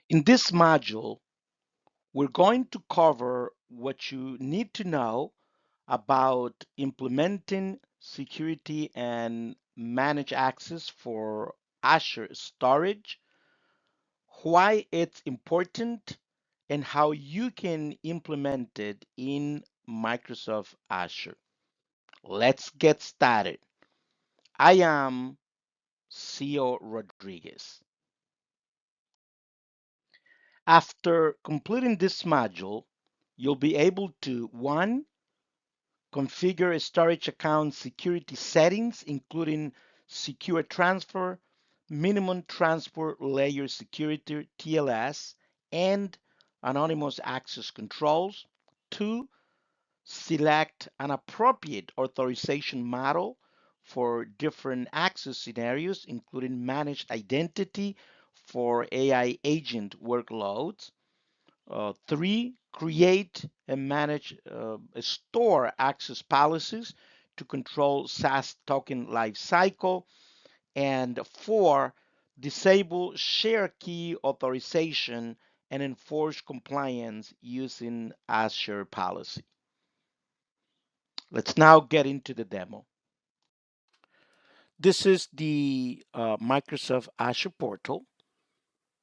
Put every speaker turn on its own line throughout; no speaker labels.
In this module, we're going to cover what you need to know about implementing security and manage access for Azure Storage, why it's important, and how you can implement it in Microsoft Azure. Let's get started. I am CEO Rodriguez. After completing this module, you'll be able to one, configure a storage account security settings, including secure transfer, minimum transport layer security TLS, and anonymous access controls. Two, select an appropriate authorization model for different access scenarios, including managed identity for AI agent workloads. Three, create and manage store access policies to control SaaS token lifecycle. And four, disable share key authorization and enforce compliance using Azure Policy. Let's now get into the demo. This is the Microsoft Azure portal.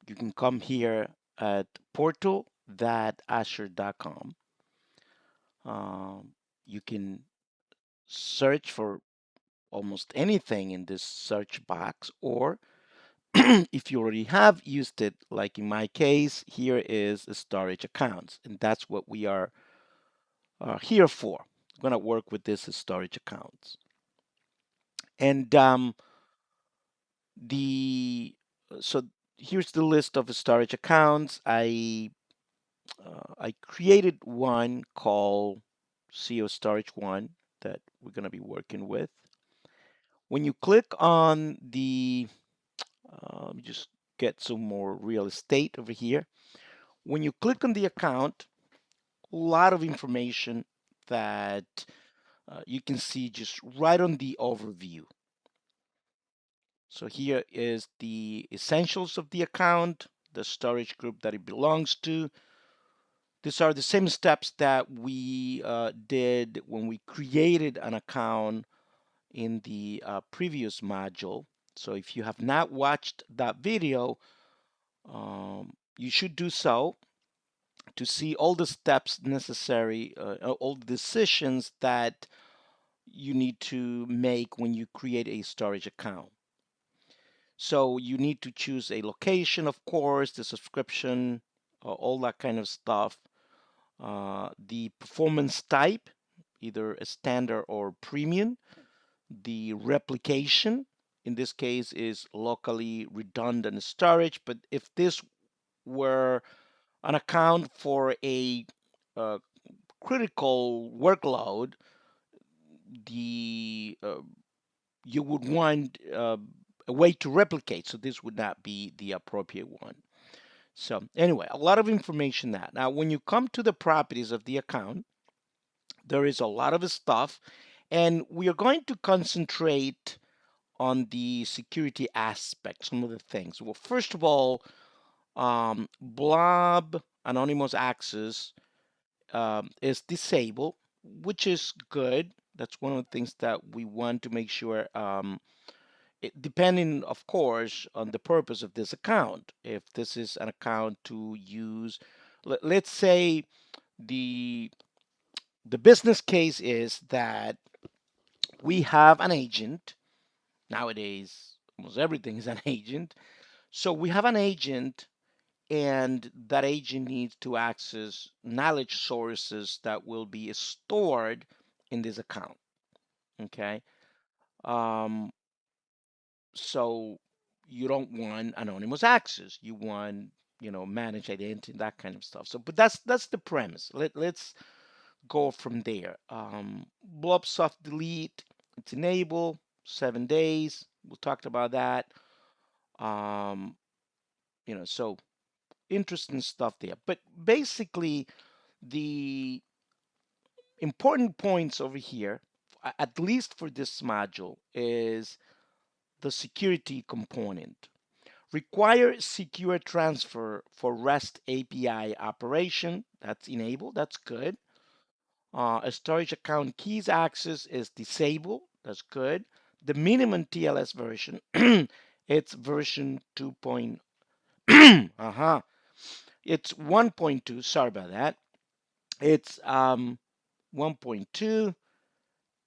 You can come here at portal.azure.com. You can search for almost anything in this search box, or if you already have used it, like in my case, here is the storage accounts, and that's what we are here for. I'm going to work with this storage accounts. And the so here's the list of the storage accounts. I created one called CO Storage One that we're going to be working with. When you click on the just get some more real estate over here. When you click on the account, a lot of information that you can see just right on the overview. So here is the essentials of the account, the storage group that it belongs to. These are the same steps that we did when we created an account in the previous module. So if you have not watched that video, you should do so to see all the steps necessary, all the decisions that you need to make when you create a storage account. So you need to choose a location, of course, the subscription, all that kind of stuff. The performance type, either a standard or premium. The replication, in this case, is locally redundant storage. But if this were an account for a critical workload, the you would want a way to replicate. So this would not be the appropriate one. So anyway, a lot of information that. Now, when you come to the properties of the account, there is a lot of stuff, and we are going to concentrate on the security aspect, some of the things. Well, first of all, blob anonymous access is disabled, which is good. That's one of the things that we want to make sure, depending, of course, on the purpose of this account. If this is an account to use, let's say the the business case is that we have an agent. Nowadays, almost everything is an agent. So we have an agent, and that agent needs to access knowledge sources that will be stored in this account. Okay. Um, so you don't want anonymous access. You want, managed identity, that kind of stuff. So, but that's the premise. Let's go from there. Blob soft delete, it's enabled, 7 days. We talked about that. Um, so interesting stuff there. But basically, the important points over here, at least for this module, is the security component. Require secure transfer for REST API operation. That's enabled. That's good. A storage account keys access is disabled. That's good. The minimum TLS version, it's version 2. Uh-huh. It's 1.2. Sorry about that. It's 1.2,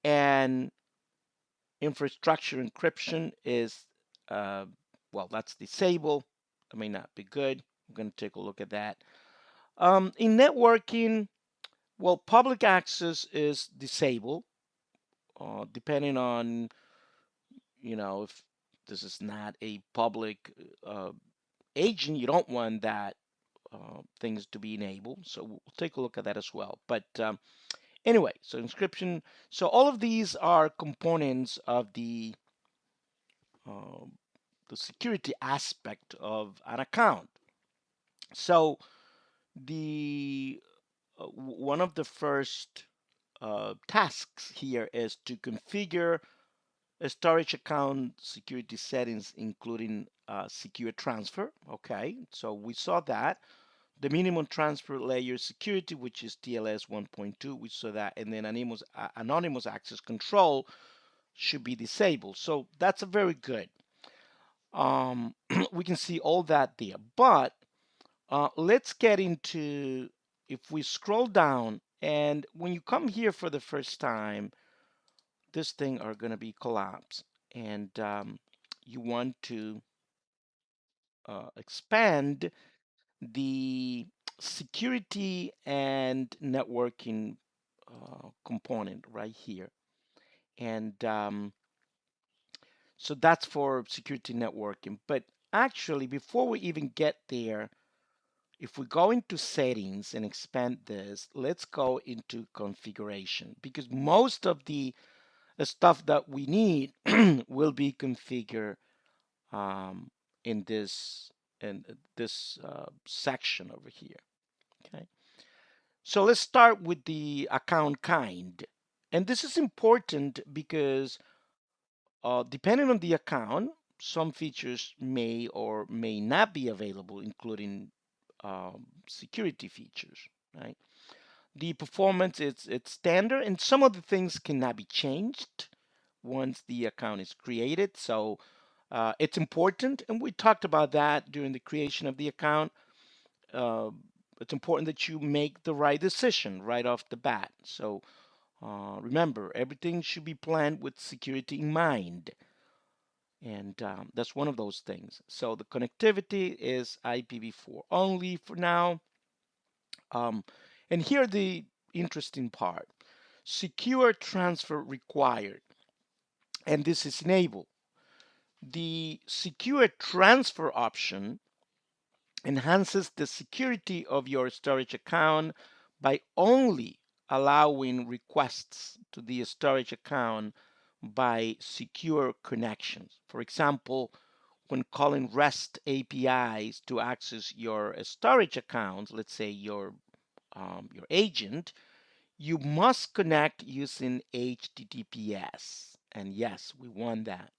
and infrastructure encryption is well, that's disabled. That may not be good. I'm going to take a look at that. In networking, well, public access is disabled, depending on, if this is not a public uh, agent, you don't want that things to be enabled. So we'll take a look at that as well. But anyway, so encryption. So all of these are components of uh, the security aspect of an account. So the one of the first tasks here is to configure a storage account security settings, including secure transfer. Okay, so we saw that. The minimum transfer layer security, which is TLS 1.2, we saw that, and then anonymous access control should be disabled. So that's a very good. We can see all that there. But let's get into, if we scroll down, and when you come here for the first time, this thing are going to be collapsed. And you want to expand the security and networking component right here. And so that's for security networking. But actually, before we even get there, if we go into settings and expand this, let's go into configuration, because most of the stuff that we need will be configured um, in this section over here. Okay, so let's start with the account kind, and this is important because depending on the account, some features may or may not be available, including security features, right? The performance it's standard, and some of the things cannot be changed once the account is created. So it's important, and we talked about that during the creation of the account. Uh, it's important that you make the right decision right off the bat. So remember, everything should be planned with security in mind. And that's one of those things. So the connectivity is IPv4 only for now. Um, and here the interesting part. Secure transfer required. And this is enabled. The secure transfer option enhances the security of your storage account by only allowing requests to the storage account by secure connections. For example, when calling REST APIs to access your storage accounts, let's say your agent, you must connect using HTTPS. And yes, we want that.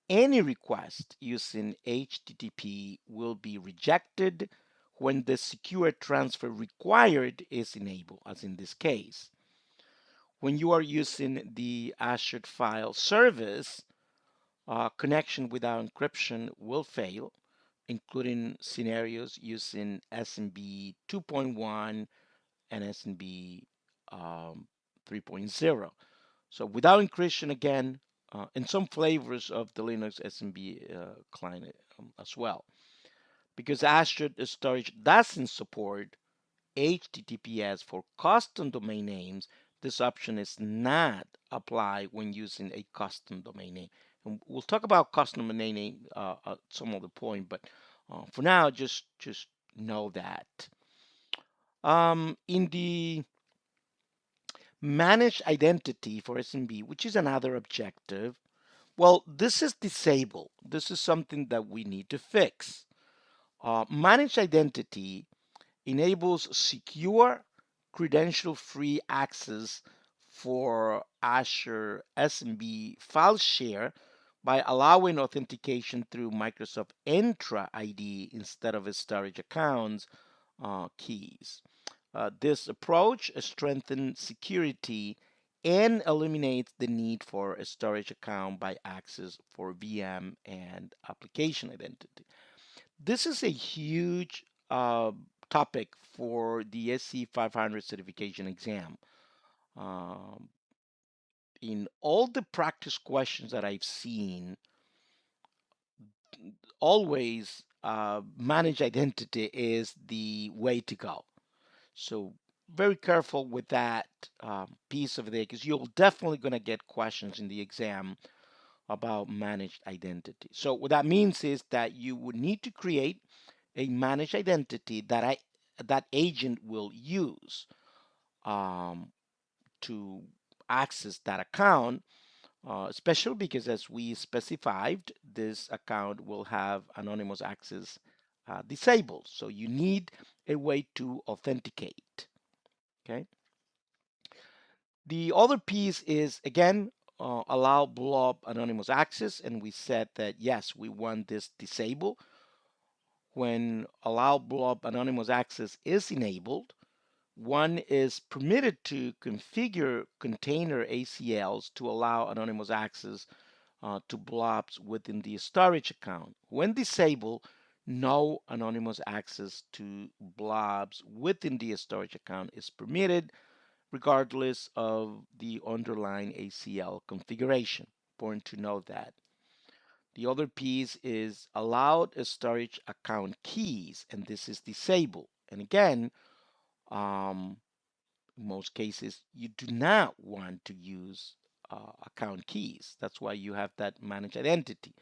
Any request using HTTP will be rejected when the secure transfer required is enabled, as in this case. When you are using the Azure file service, connection without encryption will fail, including scenarios using SMB 2.1 and SMB 3.0. So without encryption again, and some flavors of the Linux SMB client as well. Because Azure Storage doesn't support HTTPS for custom domain names, this option is not applied when using a custom domain name. And we'll talk about custom domain name at some other point, but for now, just know that. In the manage identity for SMB, which is another objective, well, this is disabled. This is something that we need to fix. Managed identity enables secure, credential-free access for Azure SMB file share by allowing authentication through Microsoft Entra ID instead of storage accounts keys. This approach strengthens security and eliminates the need for a storage account by access for VM and application identity. This is a huge topic for the SC-500 certification exam. Um, in all the practice questions that I've seen, always managed identity is the way to go. So very careful with that piece of it because you're definitely going to get questions in the exam about managed identity. So what that means is that you would need to create a managed identity that agent will use um, to access that account, especially because as we specified, this account will have anonymous access disabled. So you need a way to authenticate. Okay. The other piece is again allow blob anonymous access, and we said that yes, we want this disabled. When allow blob anonymous access is enabled, one is permitted to configure container ACLs to allow anonymous access to blobs within the storage account. When disabled, no anonymous access to blobs within the storage account is permitted, regardless of the underlying ACL configuration. Important to know that. The other piece is allowed storage account keys, and this is disabled. And again, um, in most cases, you do not want to use account keys. That's why you have that managed identity.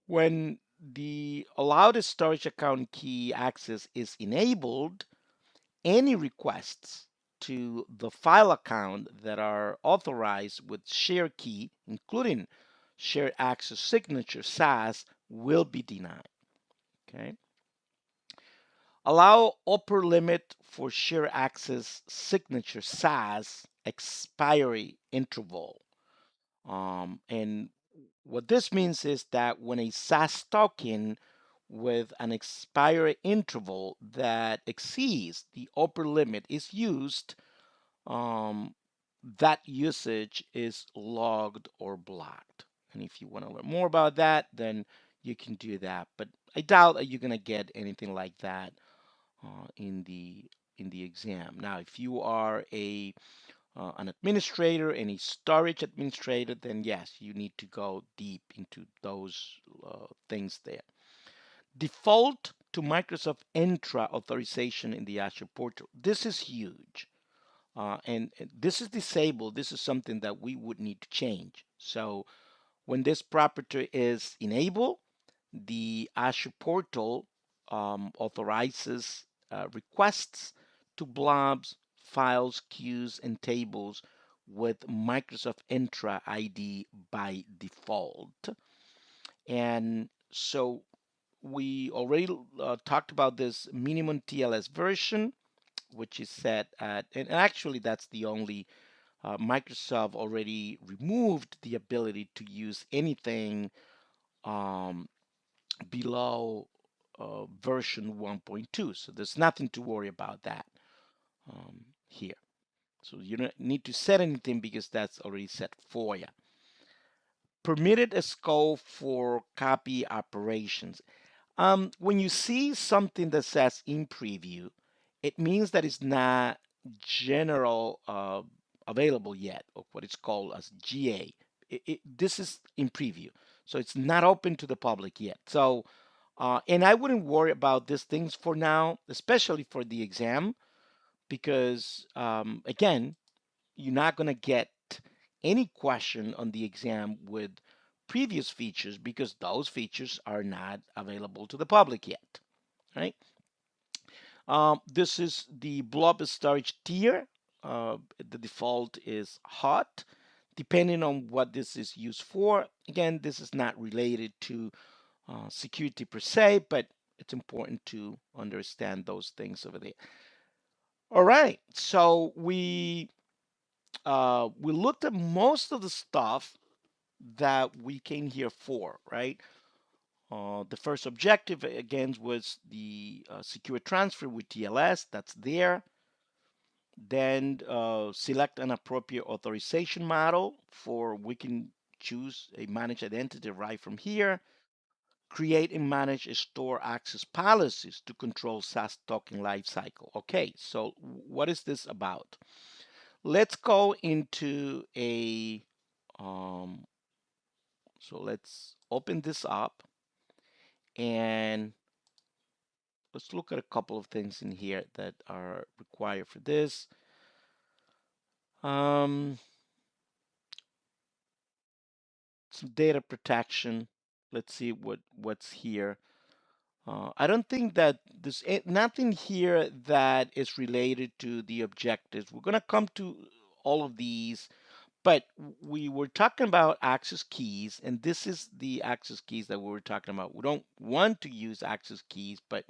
When the allowed storage account key access is enabled, any requests to the file account that are authorized with share key, including shared access signature SAS, will be denied. Okay. Allow upper limit for share access signature SAS expiry interval. And what this means is that when a SAS token with an expiry interval that exceeds the upper limit is used, um, that usage is logged or blocked. And if you want to learn more about that, then you can do that. But I doubt that you're going to get anything like that in the exam. Now, if you are an administrator and a storage administrator, then yes, you need to go deep into those things there. Default to Microsoft Entra authorization in the Azure portal. This is huge. And this is disabled. This is something that we would need to change. So when this property is enabled, the Azure portal authorizes requests to blobs, files, queues, and tables with Microsoft Entra ID by default. And so we already talked about this minimum TLS version, which is set at, and actually that's the only Microsoft already removed the ability to use anything um, below version 1.2. So there's nothing to worry about that here. So you don't need to set anything because that's already set for you. Permitted a scope for copy operations. When you see something that says in preview, it means that it's not general available yet, or what it's called as GA. This is in preview, so it's not open to the public yet. So, and I wouldn't worry about these things for now, especially for the exam, because again, you're not going to get any question on the exam with previous features because those features are not available to the public yet, right? This is the blob storage tier. The default is hot, depending on what this is used for. Again, this is not related to security per se, but it's important to understand those things over there. All right, so we looked at most of the stuff that we came here for, right? The first objective, again, was the secure transfer with TLS. That's there. Then select an appropriate authorization model for we can choose a managed identity right from here. Create and manage a store access policies to control SaaS token lifecycle. Okay, so what is this about? Let's go into so let's open this up and let's look at a couple of things in here that are required for this. Um, some data protection. Let's see what's here. I don't think that there's nothing here that is related to the objectives. We're going to come to all of these, but we were talking about access keys, and this is the access keys that we were talking about. We don't want to use access keys, but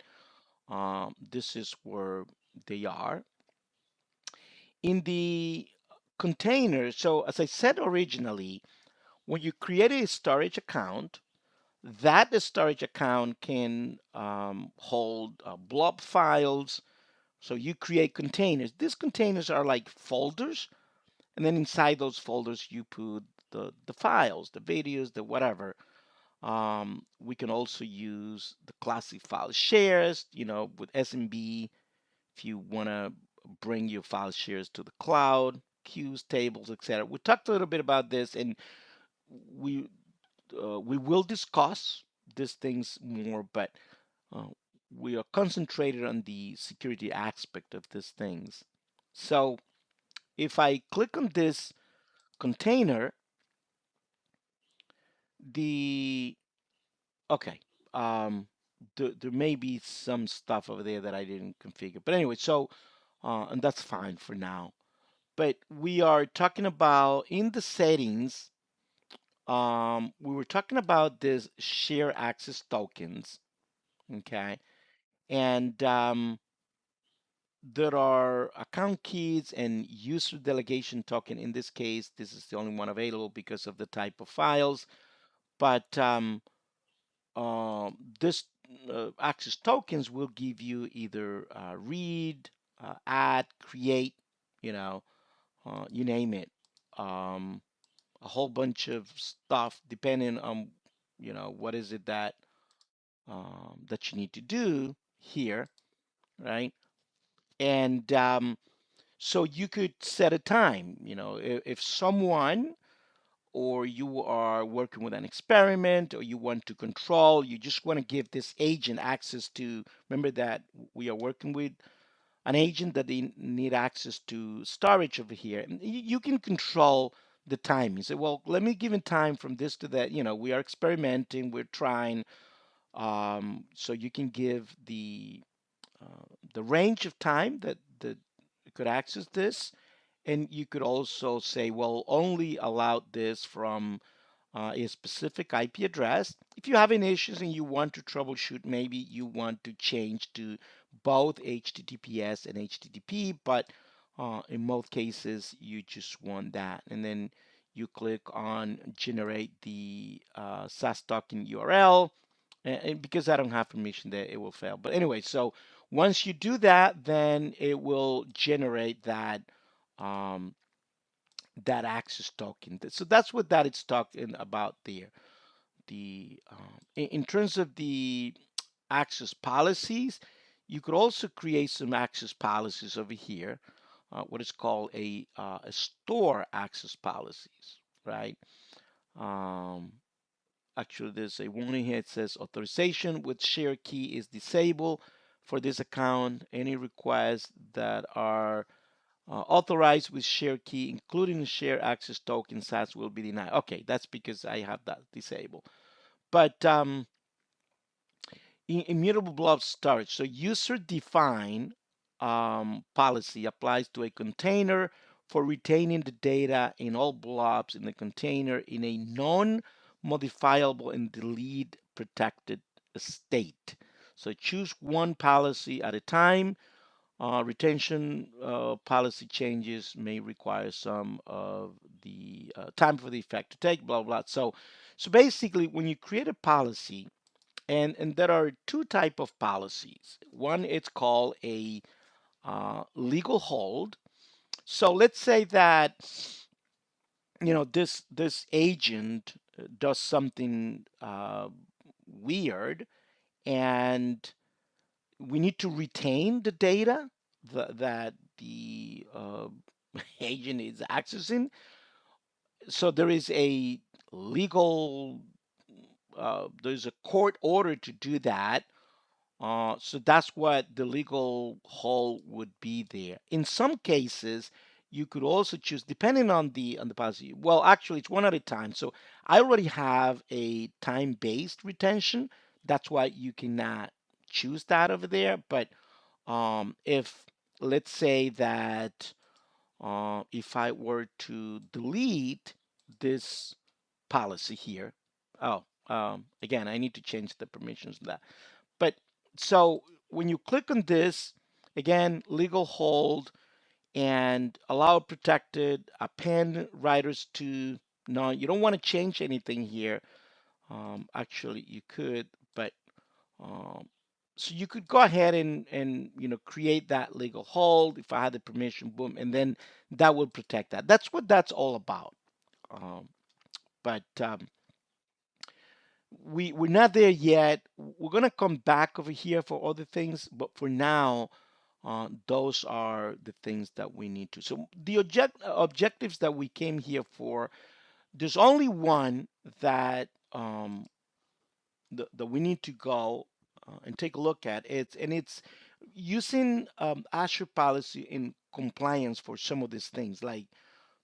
this is where they are. In the container, so as I said originally, when you create a storage account, that storage account can hold blob files. So you create containers. These containers are like folders, and then inside those folders you put the files, the videos, the whatever. We can also use the classic file shares, with SMB if you want to bring your file shares to the cloud, queues, tables, etc. We talked a little bit about this, and we we will discuss these things more, but uh, we are concentrated on the security aspect of these things. So if I click on this container, the okay, there may be some stuff over there that I didn't configure, but anyway, so and that's fine for now. But we are talking about in the settings. We were talking about this share access tokens, okay, and there are account keys and user delegation token. In this case, this is the only one available because of the type of files. But this access tokens will give you either read, add, create, you know, you name it. Um, a whole bunch of stuff depending on, what is it that you need to do here, right? And so you could set a time, if someone or you are working with an experiment or you want to control, you just want to give this agent access to, remember that we are working with an agent that they need access to storage over here. And you can control the time. You say, well, let me give it time from this to that. We are experimenting, we're trying. So you can give the range of time that you could access this, and you could also say, well, only allow this from a specific IP address. If you have any issues and you want to troubleshoot, maybe you want to change to both HTTPS and HTTP, but in most cases, you just want that. And then you click on generate the SaaS token URL. And because I don't have permission there, it will fail. But anyway, so once you do that, then it will generate um, that access token. So that's what that is talking about there. In terms of the access policies, you could also create some access policies over here, what is called a store access policies, right? Um, Actually, there's a warning here. It says authorization with share key is disabled for this account. Any requests that are authorized with share key, including the share access token SaaS, will be denied. Okay, that's because I have that disabled. But immutable blob storage. So user defined policy applies to a container for retaining the data in all blobs in the container in a non-modifiable and delete protected state. So choose one policy at a time. Retention policy changes may require some of the time for the effect to take, blah, blah. So basically, when you create a policy, and there are two type of policies. One, it's called a legal hold. So let's say that this agent does something weird, and we need to retain the data that the agent is accessing. So there is a legal, there's a court order to do that. So that's what the legal hold would be there. In some cases, you could also choose, depending on the policy. Well, actually, it's one at a time. So I already have a time-based retention. That's why you cannot choose that over there. But if let's say that if I were to delete this policy here, oh, again, I need to change the permissions of that. But so when you click on this, again, legal hold and allow protected, append writers to none. You don't want to change anything here. Actually, you could, but um, so you could go ahead and create that legal hold if I had the permission, boom, and then that will protect that. That's what that's all about. But we're not there yet. We're gonna come back over here for other things, but for now, those are the things that we need to. So the objectives that we came here for, there's only one that that we need to go and take a look at. It's using Azure Policy in compliance for some of these things, like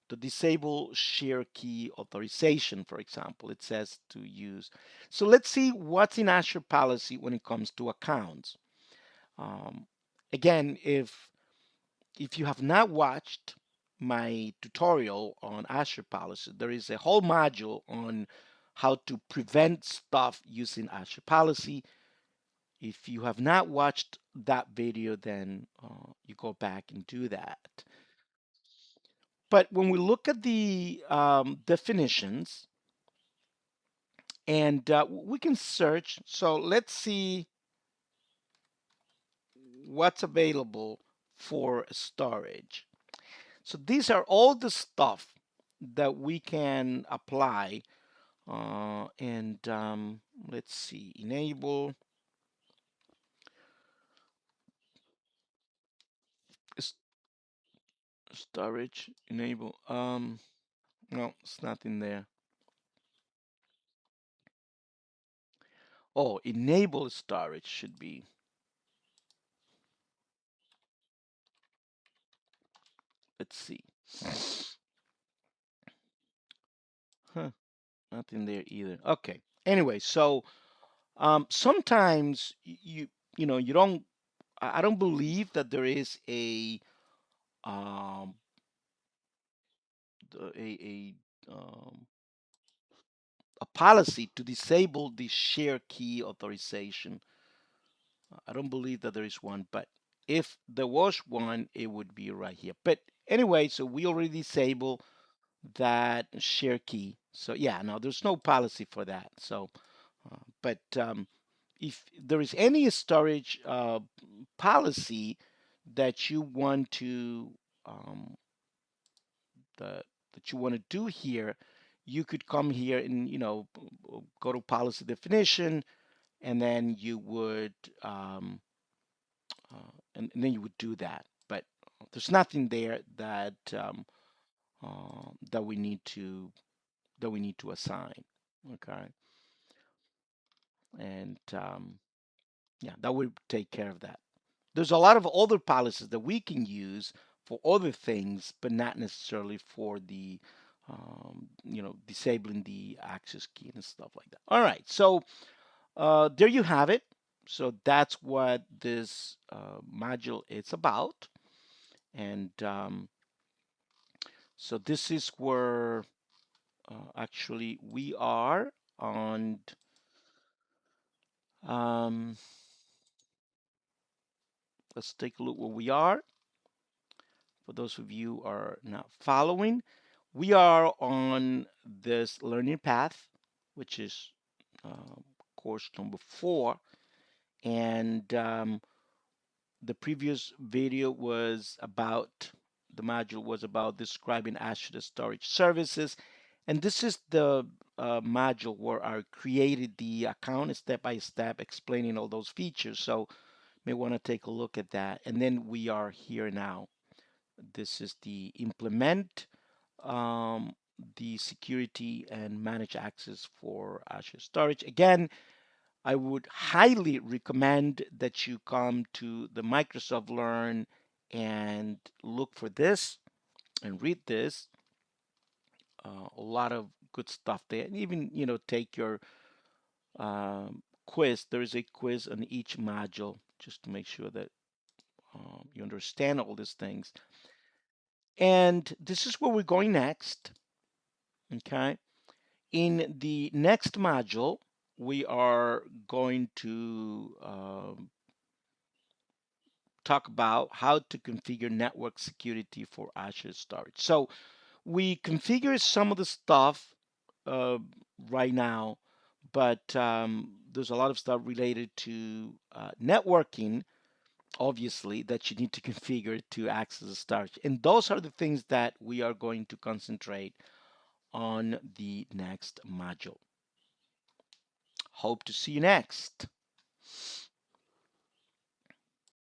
to disable share key authorization, for example. It says to use. So let's see what's in Azure Policy when it comes to accounts. Um, Again, if you have not watched my tutorial on Azure Policy, there is a whole module on how to prevent stuff using Azure Policy. If you have not watched that video, then you go back and do that. But when we look at the definitions, and we can search, so let's see what's available for storage. So these are all the stuff that we can apply. And let's see, enable storage, enable. No, it's not in there. Oh, enable storage should be. Let's see. Huh, not in there either. Okay. Anyway, so sometimes you don't. I don't believe that there is um a a policy to disable the share key authorization. I don't believe that there is one, but if there was one, it would be right here. But anyway, so we already disable that share key. So yeah, no, there's no policy for that. So, but if there is any storage policy that you want to um, that you want to do here, you could come here and go to policy definition, and then you would and then you would do that. But there's nothing there that we need to assign. Okay, and yeah, that would take care of that. There's a lot of other policies that we can use for other things, but not necessarily for the disabling the access key and stuff like that. All right, so there you have it. So that's what this module is about. And so this is where actually we are on um, let's take a look where we are. For those of you who are not following, we are on this learning path, which is course number 4. And the previous video was about, the module was about describing Azure Storage services. And this is the module where I created the account step by step explaining all those features. So you may want to take a look at that. And then we are here now. This is the implement um, the security and manage access for Azure Storage. Again, I would highly recommend that you come to the Microsoft Learn and look for this and read this. A lot of good stuff there, and even take your quiz. There is a quiz on each module just to make sure that you understand all these things. And this is where we're going next. Okay. In the next module, we are going to talk about how to configure network security for Azure Storage. So we configure some of the stuff uh, right now, but there's a lot of stuff related to networking, obviously, that you need to configure to access the storage. And those are the things that we are going to concentrate on the next module. Hope to see you next.